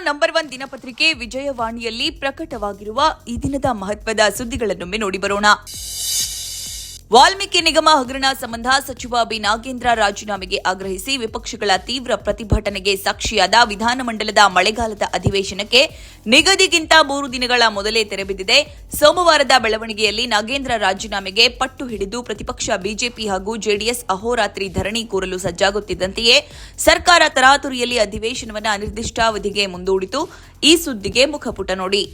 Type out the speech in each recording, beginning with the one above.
Number 1 ದಿನಪತ್ರಿಕೆ ವಿಜಯವಾಣಿಯಲ್ಲಿ ಪ್ರಕಟವಾಗಿರುವ ಈ ದಿನದ ಮಹತ್ವದ ಸುದ್ದಿಗಳನ್ನೊಮ್ಮೆ ನೋಡಿ ಬರೋಣ. ವಾಲ್ಮೀಕಿ ನಿಗಮ ಹಗರಣ ಸಂಬಂಧ ಸಚಿವ ಬಿ ನಾಗೇಂದ್ರ ರಾಜೀನಾಮೆಗೆ ಆಗ್ರಹಿಸಿ ವಿಪಕ್ಷಗಳ ತೀವ್ರ ಪ್ರತಿಭಟನೆಗೆ ಸಾಕ್ಷಿಯಾದ ವಿಧಾನಮಂಡಲದ ಮಳೆಗಾಲದ ಅಧಿವೇಶನಕ್ಕೆ ನಿಗದಿಗಿಂತ 3 ದಿನಗಳ ಮೊದಲೇ ತೆರೆಬಿದ್ದಿದೆ. ಸೋಮವಾರದ ಬೆಳವಣಿಗೆಯಲ್ಲಿ ನಾಗೇಂದ್ರ ರಾಜೀನಾಮೆಗೆ ಪಟ್ಟು ಹಿಡಿದು ಪ್ರತಿಪಕ್ಷ ಬಿಜೆಪಿ ಹಾಗೂ ಜೆಡಿಎಸ್ ಅಹೋರಾತ್ರಿ ಧರಣಿ ಕೂರಲು ಸಜ್ಜಾಗುತ್ತಿದ್ದಂತೆಯೇ ಸರ್ಕಾರ ತರಾತುರಿಯಲ್ಲಿ ಅಧಿವೇಶನವನ್ನು ಅನಿರ್ದಿಷ್ಟಾವಧಿಗೆ ಮುಂದೂಡಿತು. ಈ ಸುದ್ದಿಗೆ ಮುಖಪುಟ ನೋಡಿ.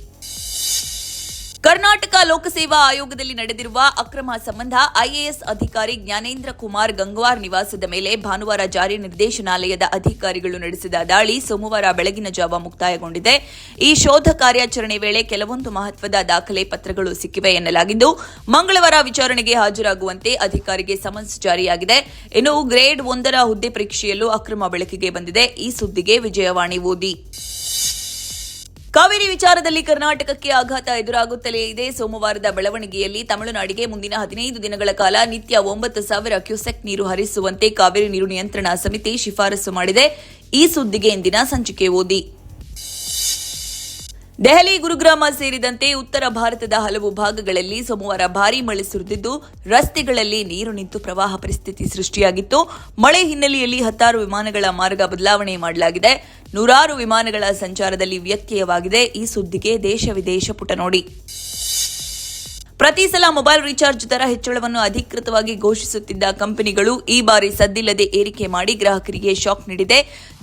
ಕರ್ನಾಟಕ ಲೋಕಸೇವಾ ಆಯೋಗದಲ್ಲಿ ನಡೆದಿರುವ ಅಕ್ರಮ ಸಂಬಂಧ ಐಎಎಸ್ ಅಧಿಕಾರಿ ಜ್ಞಾನೇಂದ್ರ ಕುಮಾರ್ ಗಂಗ್ವಾರ್ ನಿವಾಸದ ಮೇಲೆ ಭಾನುವಾರ ಜಾರಿ ನಿರ್ದೇಶನಾಲಯದ ಅಧಿಕಾರಿಗಳು ನಡೆಸಿದ ದಾಳಿ ಸೋಮವಾರ ಬೆಳಗಿನ ಜಾವ ಮುಕ್ತಾಯಗೊಂಡಿದೆ. ಈ ಶೋಧ ಕಾರ್ಯಾಚರಣೆ ವೇಳೆ ಕೆಲವೊಂದು ಮಹತ್ವದ ದಾಖಲೆ ಪತ್ರಗಳು ಸಿಕ್ಕಿವೆ ಎನ್ನಲಾಗಿದ್ದು, ಮಂಗಳವಾರ ವಿಚಾರಣೆಗೆ ಹಾಜರಾಗುವಂತೆ ಅಧಿಕಾರಿಗೆ ಸಮನ್ಸ್ ಜಾರಿಯಾಗಿದೆ. ಇನ್ನು ಗ್ರೇಡ್ 1ರ ಹುದ್ದೆ ಪರೀಕ್ಷೆಯಲ್ಲೂ ಅಕ್ರಮ ಬೆಳಕಿಗೆ ಬಂದಿದೆ. ಈ ಸುದ್ದಿಗೆ ವಿಜಯವಾಣಿ ಓದಿ. ಕಾವೇರಿ ವಿಚಾರದಲ್ಲಿ ಕರ್ನಾಟಕಕ್ಕೆ ಆಘಾತ ಎದುರಾಗುತ್ತಲೇ ಇದೆ. ಸೋಮವಾರದ ಬೆಳವಣಿಗೆಯಲ್ಲಿ ತಮಿಳುನಾಡಿಗೆ ಮುಂದಿನ 15 ದಿನಗಳ ಕಾಲ ನಿತ್ಯ 9,000 ಕ್ಯೂಸೆಕ್ ನೀರು ಹರಿಸುವಂತೆ ಕಾವೇರಿ ನೀರು ನಿಯಂತ್ರಣ ಸಮಿತಿ ಶಿಫಾರಸು ಮಾಡಿದೆ. ಈ ಸುದ್ದಿಗೆ ಇಂದಿನ ಸಂಚಿಕೆ ಓದಿ. ದೆಹಲಿ, ಗುರುಗ್ರಾಮ ಸೇರಿದಂತೆ ಉತ್ತರ ಭಾರತದ ಹಲವು ಭಾಗಗಳಲ್ಲಿ ಸೋಮವಾರ ಭಾರೀ ಮಳೆ ಸುರಿದಿದ್ದು ರಸ್ತೆಗಳಲ್ಲಿ ನೀರು ನಿಂತು ಪ್ರವಾಹ ಪರಿಸ್ಥಿತಿ ಸೃಷ್ಟಿಯಾಗಿತ್ತು. ಮಳೆ ಹಿನ್ನೆಲೆಯಲ್ಲಿ 10 ವಿಮಾನಗಳ ಮಾರ್ಗ ಬದಲಾವಣೆ ಮಾಡಲಾಗಿದೆ. 100 ವಿಮಾನಗಳ ಸಂಚಾರದಲ್ಲಿ ವ್ಯತ್ಯಯವಾಗಿದೆ. ಈ ಸುದ್ದಿಗೆ ದೇಶ ವಿದೇಶ ಪುಟ ನೋಡಿ. ಪ್ರತಿ ಸಲ ಮೊಬೈಲ್ ರೀಚಾರ್ಜ್ ದರ ಹೆಚ್ಚಳವನ್ನು ಅಧಿಕೃತವಾಗಿ ಘೋಷಿಸುತ್ತಿದ್ದ ಕಂಪನಿಗಳು ಈ ಬಾರಿ ಸದ್ದಿಲ್ಲದೆ ಏರಿಕೆ ಮಾಡಿ ಗ್ರಾಹಕರಿಗೆ ಶಾಕ್ ನೀಡಿದೆ.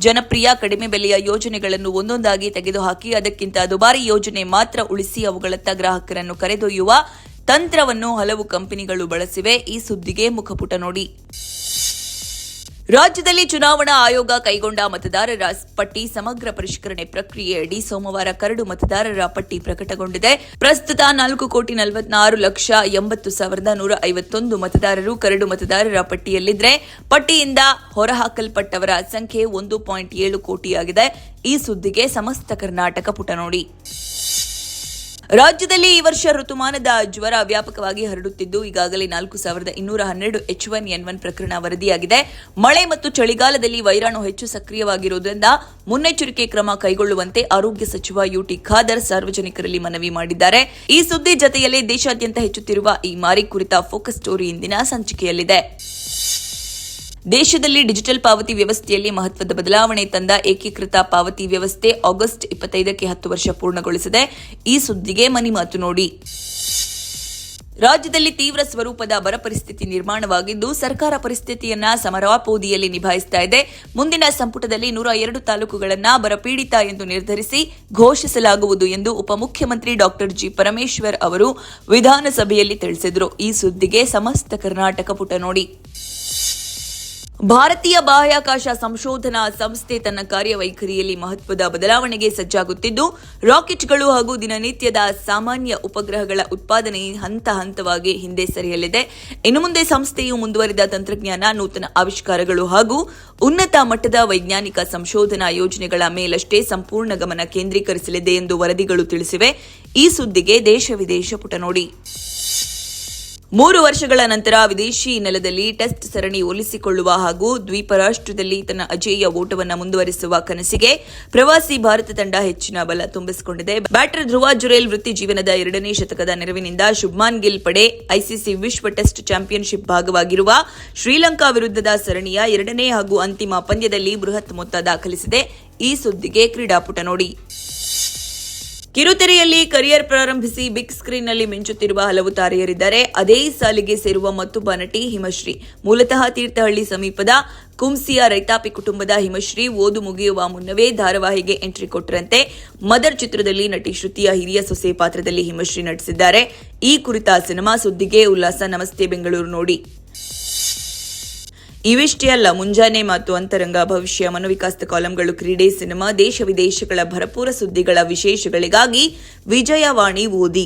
ಜನಪ್ರಿಯ ಕಡಿಮೆ ಬೆಲೆಯ ಯೋಜನೆಗಳನ್ನು ಒಂದೊಂದಾಗಿ ತೆಗೆದುಹಾಕಿ ಅದಕ್ಕಿಂತ ದುಬಾರಿ ಯೋಜನೆ ಮಾತ್ರ ಉಳಿಸಿ ಅವುಗಳತ್ತ ಗ್ರಾಹಕರನ್ನು ಕರೆದೊಯ್ಯುವ ತಂತ್ರವನ್ನು ಹಲವು ಕಂಪನಿಗಳು ಬಳಸಿವೆ. ಈ ಸುದ್ದಿಗೆ ಮುಖಪುಟ ನೋಡಿ. ರಾಜ್ಯದಲ್ಲಿ ಚುನಾವಣಾ ಆಯೋಗ ಕೈಗೊಂಡ ಮತದಾರರ ಪಟ್ಟಿ ಸಮಗ್ರ ಪರಿಷ್ಕರಣೆ ಪ್ರಕ್ರಿಯೆಯಡಿ ಸೋಮವಾರ ಕರಡು ಮತದಾರರ ಪಟ್ಟಿ ಪ್ರಕಟಗೊಂಡಿದೆ. ಪ್ರಸ್ತುತ 4,46,80,151 ಮತದಾರರು ಕರಡು ಮತದಾರರ ಪಟ್ಟಿಯಲ್ಲಿದ್ದರೆ ಪಟ್ಟಿಯಿಂದ ಹೊರಹಾಕಲ್ಪಟ್ಟವರ ಸಂಖ್ಯೆ 1.7 ಕೋಟಿಯಾಗಿದೆ. ಈ ಸುದ್ದಿಗೆ ಸಮಸ್ತ ಕರ್ನಾಟಕ ಪುಟ ನೋಡಿ. ರಾಜ್ಯದಲ್ಲಿ ಈ ವರ್ಷ ಋತುಮಾನದ ಜ್ವರ ವ್ಯಾಪಕವಾಗಿ ಹರಡುತ್ತಿದ್ದು ಈಗಾಗಲೇ 4,212 H1N1 ಪ್ರಕರಣ ವರದಿಯಾಗಿದೆ. ಮಳೆ ಮತ್ತು ಚಳಿಗಾಲದಲ್ಲಿ ವೈರಾಣು ಹೆಚ್ಚು ಸಕ್ರಿಯವಾಗಿರುವುದರಿಂದ ಮುನ್ನೆಚ್ಚರಿಕೆ ಕ್ರಮ ಕೈಗೊಳ್ಳುವಂತೆ ಆರೋಗ್ಯ ಸಚಿವ ಯುಟಿ ಖಾದರ್ ಸಾರ್ವಜನಿಕರಲ್ಲಿ ಮನವಿ ಮಾಡಿದ್ದಾರೆ. ಈ ಸುದ್ದಿ ಜತೆಯಲ್ಲೇ ದೇಶಾದ್ಯಂತ ಹೆಚ್ಚುತ್ತಿರುವ ಈ ಮಾರಿ ಕುರಿತ ಫೋಕಸ್ ಸ್ಟೋರಿ ಇಂದಿನ ಸಂಚಿಕೆಯಲ್ಲಿದೆ. ದೇಶದಲ್ಲಿ ಡಿಜಿಟಲ್ ಪಾವತಿ ವ್ಯವಸ್ಥೆಯಲ್ಲಿ ಮಹತ್ವದ ಬದಲಾವಣೆ ತಂದ ಏಕೀಕೃತ ಪಾವತಿ ವ್ಯವಸ್ಥೆ ಆಗಸ್ಟ್ 25ಕ್ಕೆ 10 ವರ್ಷ ಪೂರ್ಣಗೊಳಿಸಿದೆ. ಈ ಸುದ್ದಿಗೆ ಮನಿ ಮಾತು ನೋಡಿ. ರಾಜ್ಯದಲ್ಲಿ ತೀವ್ರ ಸ್ವರೂಪದ ಬರ ಪರಿಸ್ಥಿತಿ ನಿರ್ಮಾಣವಾಗಿದ್ದು ಸರ್ಕಾರ ಪರಿಸ್ಥಿತಿಯನ್ನ ಸಮರೋಪಾದಿಯಲ್ಲಿ ನಿಭಾಯಿಸ್ತಾ ಇದೆ. ಮುಂದಿನ ಸಂಪುಟದಲ್ಲಿ 102 ತಾಲೂಕುಗಳನ್ನು ಬರಪೀಡಿತ ಎಂದು ನಿರ್ಧರಿಸಿ ಘೋಷಿಸಲಾಗುವುದು ಎಂದು ಉಪಮುಖ್ಯಮಂತ್ರಿ ಡಾ ಜಿ ಪರಮೇಶ್ವರ್ ಅವರು ವಿಧಾನಸಭೆಯಲ್ಲಿ ತಿಳಿಸಿದರು. ಈ ಸುದ್ದಿಗೆ ಸಮಸ್ತ ಕರ್ನಾಟಕ ಪುಟ ನೋಡಿ. ಭಾರತೀಯ ಬಾಹ್ಯಾಕಾಶ ಸಂಶೋಧನಾ ಸಂಸ್ಥೆ ತನ್ನ ಕಾರ್ಯವೈಖರಿಯಲ್ಲಿ ಮಹತ್ವದ ಬದಲಾವಣೆಗೆ ಸಜ್ಜಾಗುತ್ತಿದ್ದು ರಾಕೆಟ್ಗಳು ಹಾಗೂ ದಿನನಿತ್ಯದ ಸಾಮಾನ್ಯ ಉಪಗ್ರಹಗಳ ಉತ್ಪಾದನೆ ಹಂತ ಹಂತವಾಗಿ ಹಿಂದೆ ಸರಿಯಲಿದೆ. ಇನ್ನು ಮುಂದೆ ಸಂಸ್ಥೆಯು ಮುಂದುವರಿದ ತಂತ್ರಜ್ಞಾನ, ನೂತನ ಆವಿಷ್ಕಾರಗಳು ಹಾಗೂ ಉನ್ನತ ಮಟ್ಟದ ವೈಜ್ಞಾನಿಕ ಸಂಶೋಧನಾ ಯೋಜನೆಗಳ ಮೇಲಷ್ಟೇ ಸಂಪೂರ್ಣ ಗಮನ ಕೇಂದ್ರೀಕರಿಸಲಿದೆ ಎಂದು ವರದಿಗಳು ತಿಳಿಸಿವೆ. ಈ ಸುದ್ದಿಗೆ ದೇಶ ವಿದೇಶ ಪುಟ ನೋಡಿ. 3 ವರ್ಷಗಳ ನಂತರ ವಿದೇಶಿ ನೆಲದಲ್ಲಿ ಟೆಸ್ಟ್ ಸರಣಿ ಒಲಿಸಿಕೊಳ್ಳುವ ಹಾಗೂ ದ್ವೀಪ ರಾಷ್ಟ್ರದಲ್ಲಿ ತನ್ನ ಅಜೇಯ ಓಟವನ್ನು ಮುಂದುವರಿಸುವ ಕನಸಿಗೆ ಪ್ರವಾಸಿ ಭಾರತ ತಂಡ ಹೆಚ್ಚಿನ ಬಲ ತುಂಬಿಸಿಕೊಂಡಿದೆ. ಬ್ಯಾಟರ್ ಧ್ರುವ ಜುರೇಲ್ ವೃತ್ತಿ ಜೀವನದ 2ನೇ ಶತಕದ ನೆರವಿನಿಂದ ಶುಭ್ಮಾನ್ ಗಿಲ್ ಪಡೆ ಐಸಿಸಿ ವಿಶ್ವ ಟೆಸ್ಟ್ ಚಾಂಪಿಯನ್ಶಿಪ್ ಭಾಗವಾಗಿರುವ ಶ್ರೀಲಂಕಾ ವಿರುದ್ಧದ ಸರಣಿಯ 2ನೇ ಹಾಗೂ ಅಂತಿಮ ಪಂದ್ಯದಲ್ಲಿ ಬೃಹತ್ ಮೊತ್ತ ದಾಖಲಿಸಿದೆ. ಈ ಸುದ್ದಿಗೆ ಕ್ರೀಡಾಪುಟ ನೋಡಿ. ಕಿರುತೆರೆಯಲ್ಲಿ ಕರಿಯರ್ ಪ್ರಾರಂಭಿಸಿ ಬಿಗ್ ಸ್ಕ್ರೀನ್ನಲ್ಲಿ ಮಿಂಚುತ್ತಿರುವ ಹಲವು ತಾರೆಯರಿದ್ದಾರೆ. ಅದೇ ಸಾಲಿಗೆ ಸೇರುವ ಮತ್ತೊಬ್ಬ ನಟಿ ಹಿಮಶ್ರೀ. ಮೂಲತಃ ತೀರ್ಥಹಳ್ಳಿ ಸಮೀಪದ ಕುಂಸಿಯ ರೈತಾಪಿ ಕುಟುಂಬದ ಹಿಮಶ್ರೀ ಓದು ಮುಗಿಯುವ ಮುನ್ನವೇ ಧಾರಾವಾಹಿಗೆ ಎಂಟ್ರಿ ಕೊಟ್ಟರಂತೆ. ಮದರ್ ಚಿತ್ರದಲ್ಲಿ ನಟಿ ಶ್ರುತಿಯ ಹಿರಿಯ ಸೊಸೆ ಪಾತ್ರದಲ್ಲಿ ಹಿಮಶ್ರೀ ನಟಿಸಿದ್ದಾರೆ. ಈ ಕುರಿತ ಸಿನಿಮಾ ಸುದ್ದಿಗೆ ಉಲ್ಲಾಸ ನಮಸ್ತೆ ಬೆಂಗಳೂರು ನೋಡಿ. ಇವಿಷ್ಟೇ ಅಲ್ಲ, ಮುಂಜಾನೆ ಮಾತು, ಅಂತರಂಗ, ಭವಿಷ್ಯ, ಮನೋವಿಕಾಸದ ಕಾಲಂಗಳು, ಕ್ರೀಡೆ, ಸಿನಿಮಾ, ದೇಶ ವಿದೇಶಗಳ ಭರಪೂರ ಸುದ್ದಿಗಳ ವಿಶೇಷಗಳಿಗಾಗಿ ವಿಜಯವಾಣಿ ಓದಿ.